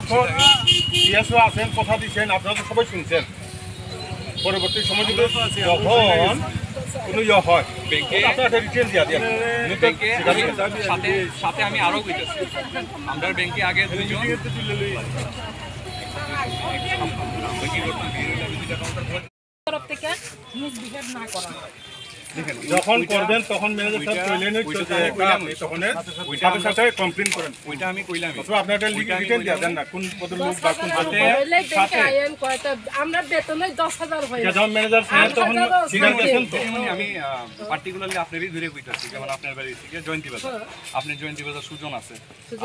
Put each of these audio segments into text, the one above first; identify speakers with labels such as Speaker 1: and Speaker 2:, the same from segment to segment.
Speaker 1: CSO আছেন, কথা দিচ্ছেন, আপনারা তো সবাই শুনছেন। পরবর্তী সময় যদি যখন কোনো হয় আপনারা একটা রিটেল দিয়া দিয়ে
Speaker 2: সাথে আমি আরও বুঝতেছি আমরা ব্যাংকে আগে দুইজন
Speaker 3: তরফ থেকে মিসবিহেভ না করা হয়।
Speaker 1: যখন করবেন তখন ম্যানেজার সাহেব কইলেন তখন সাথে সাথে কমপ্লেইন করেন।
Speaker 2: ওইটা আমি কইলাম
Speaker 1: আপনার একটা রিটেল দিয়া দেন না কোন পদের লোক বা কোন পদে
Speaker 3: সাথে আমরা বেতনে 10,000 হয়
Speaker 1: যখন ম্যানেজার সাহেব তখন স্বীকার করেছেন তো
Speaker 2: আমি পার্টিকুলারলি আপনারই ধরে কইতাছি যেমন আপনার বাড়ি থেকে জয়ন্তী বাজার আপনার জয়ন্তী বাজার সুজন আছে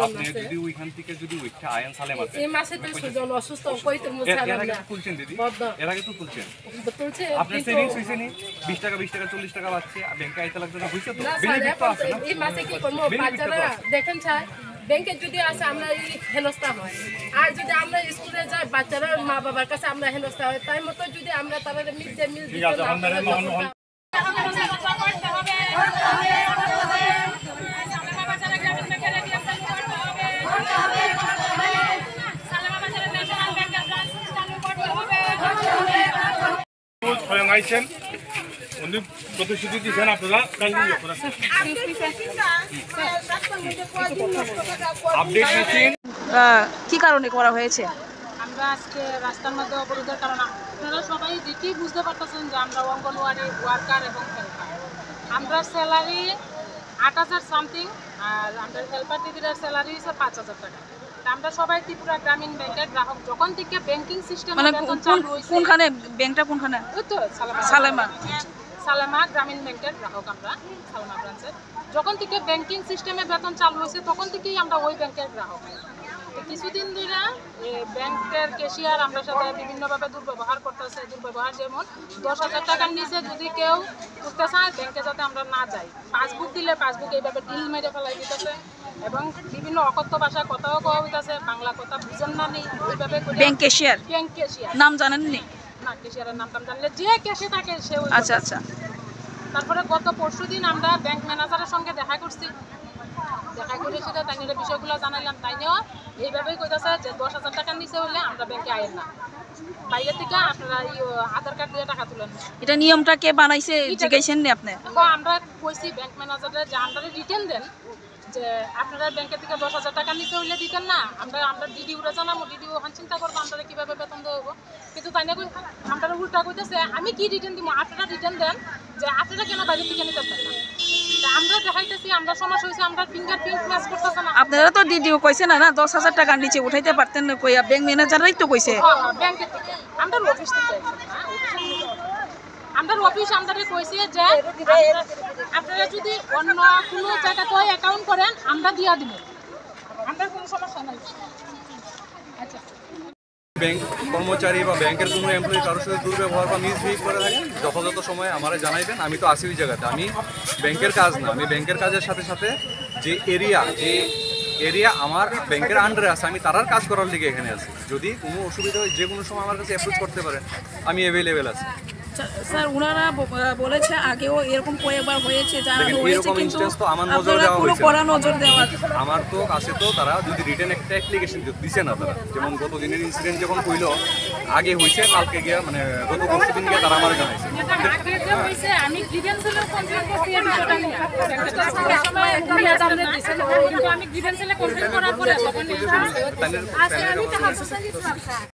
Speaker 2: আপনি যদি ওইখান থেকে যদি ওইটা আয়ন সালেম আছে
Speaker 3: এই মাসে তো সুজন অসুস্থ কইতে মুছালাম
Speaker 2: এর আগে
Speaker 3: না
Speaker 2: তো তুলছেন দিদি এর আগে তো তুলছেন
Speaker 3: তুলছে
Speaker 2: আপনার সেভিংস হইছে নি 20 টাকা 40 টাকা বাঁচছে ব্যাংকে আইতে লাগছে না হইছে তো
Speaker 3: না
Speaker 2: বেনিফিট তো আছে না
Speaker 3: এই মাসে কি করব বাচ্চারা দেখেন স্যার ব্যাংকে যদি আসে আমরা এই হেনস্থা হয় আর যদি আমরা স্কুলে যাই বাচ্চারা মা বাবার কাছে আমরা হেনস্থা হয় তাই মতো যদি আমরা তাদের মিড ডে মিল
Speaker 1: ঠিক আছে এখন ম্যাডাম মোহন স্বয়ং আইছেন উনি প্রতিশ্রুতি দিচ্ছেন আপনারা আপডেট দিচ্ছেন
Speaker 4: কি কারণে করা হয়েছে?
Speaker 5: আমরা আজকে রাস্তার মধ্যে অবরোধের কারণে আপনারা সবাই দেখেই বুঝতে পারতেছেন যে আমরা অঙ্গনওয়াড়ি ওয়ার্কার এবং হেল্পার। আমরা স্যালারি 8,000 সামথিং আর আমাদের হেল্পার দিদির স্যালারি হচ্ছে 5,000 টাকা। আমরা সবাই ত্রিপুরা গ্রামীণ ব্যাংকের গ্রাহক। যখন থেকে ব্যাংকিং সিস্টেম
Speaker 4: কোনখানে ব্যাংকটা কোনখানে?
Speaker 5: ওই তো সালামা গ্রামীণ ব্যাংকের গ্রাহক আমরা সালামা ব্রাঞ্চের। যখন থেকে ব্যাংকিং সিস্টেমে বেতন চালু হয়েছে তখন থেকেই আমরা ওই ব্যাংকের গ্রাহক। কিছুদিন ধরে ব্যাংকের ক্যাশিয়ার আমরা সাথে বিভিন্নভাবে দুর্ব্যবহার করতেছে। দুর্ব্যবহার যেমন 10,000 টাকার নিচে যদি কেউ করতে চায় ব্যাংকে যাতে আমরা না যাই, পাসবুক দিলে পাসবুক এইভাবে ঢিল মেরে ফেলাই দিতেছে এবং বিভিন্ন অকথ্য ভাষায় কথাও কওয়া হইতেছে, বাংলা কথা বুঝেন না নেই এইভাবে।
Speaker 4: ব্যাংক ক্যাশিয়ার নাম জানেন নি?
Speaker 5: না, ক্যাশিয়ারের নাম জানলে যে ক্যাশে থাকে সে।
Speaker 4: আচ্ছা আচ্ছা।
Speaker 5: তারপরে গত পরশুদিন আমরা ব্যাংক ম্যানেজারের সঙ্গে দেখা করছি। দেখা করে সেটা তাই বিষয়গুলো জানাইলাম। তাই নিয়েও এইভাবেই কইতেছে যে 10,000 টাকার নিচে হলে আমরা ব্যাংকে আইন না, বাইরে থেকে আপনারা আধার কার্ড দিয়ে টাকা তুলেন।
Speaker 4: এটা নিয়মটা কে বানাইছে জিজ্ঞাসেন নি আপনি?
Speaker 5: আমরা কইছি ব্যাংক ম্যানেজারের যে আমরা রিটার্ন দেন যে আপনারা ব্যাংকের থেকে 10,000 টাকা নিচে হইলে দিতেন না, আমরা ডিডিওরা জানাবো, ডিডিও ওখানে চিন্তা করবো আমরা কীভাবে বেতন দেবো। কিন্তু তাই না আপনারা উল্টা কইতেছে আমি কি রিটার্ন দিব, আপনারা রিটার্ন দেন যে আপনারা কেন বাইরে থেকে নিতে পারেন না। আমরা দেখাইতেছি আমরা সমস্যা হয়েছে, আমরা ফিঙ্গারপ্রিন্ট ম্যাচ করতেছে না।
Speaker 4: আপনারা তো ডিডিও কইছে না 10,000 টাকার নিচে উঠাইতে পারতেন না, কইয়া ব্যাংক ম্যানেজারই তো কইছে।
Speaker 5: ব্যাংকের থেকে আমরা অফিস থেকে আমরা অফিস আমাদের কইছে যে আপনারা যদি অন্য কোনো জায়গাতে অ্যাকাউন্ট করেন আমরা দিয়া দিব, আমরা কোনো সমস্যা নাই। আচ্ছা,
Speaker 2: ব্যাংক কর্মচারী বা ব্যাংকের কোনো এমপ্লয়ি কারোর সাথে দুর্ব্যবহার বা মিসবিহেভ করে থাকেন যথাযথ সময়ে আমারে জানাইবেন। আমি তো আসি ওই জায়গাতে, আমি ব্যাংকের কাজ না, আমি ব্যাংকের কাজের সাথে সাথে যে এরিয়া আমার ব্যাংকের আন্ডারে আছে আমি তারার কাজ করার লিগে এখানে আছি। যদি কোনো অসুবিধা হয় যে কোনো সময় আমার কাছে অ্যাপ্রোচ করতে পারেন, আমি অ্যাভেলেবেল আছি।
Speaker 4: স্যার ওনারা বলেছে আগেও এরকম কয়েকবার হয়েছে,
Speaker 2: এরকম ইনস্টেন্স তো আমার নজর দেওয়া হয়েছে,
Speaker 4: নজর দেওয়া
Speaker 2: আমার তো কাছে তো তারা যদি রিটার্ন একটা অ্যাপ্লিকেশন দিছে না তারা, যেমন গত দিনের ইনসিডেন্ট যখন কইলো আগে হয়েছে কালকে গিয়া মানে গত পরশুদিন গিয়ে তারা আমার জানাইছে।
Speaker 5: আমি গ্রিভেন্সেলে কমপ্লেইন করতে এই বিষয়টা নিয়ে আমি গ্রিভেন্সেলে কমপ্লেইন করার পরে তখন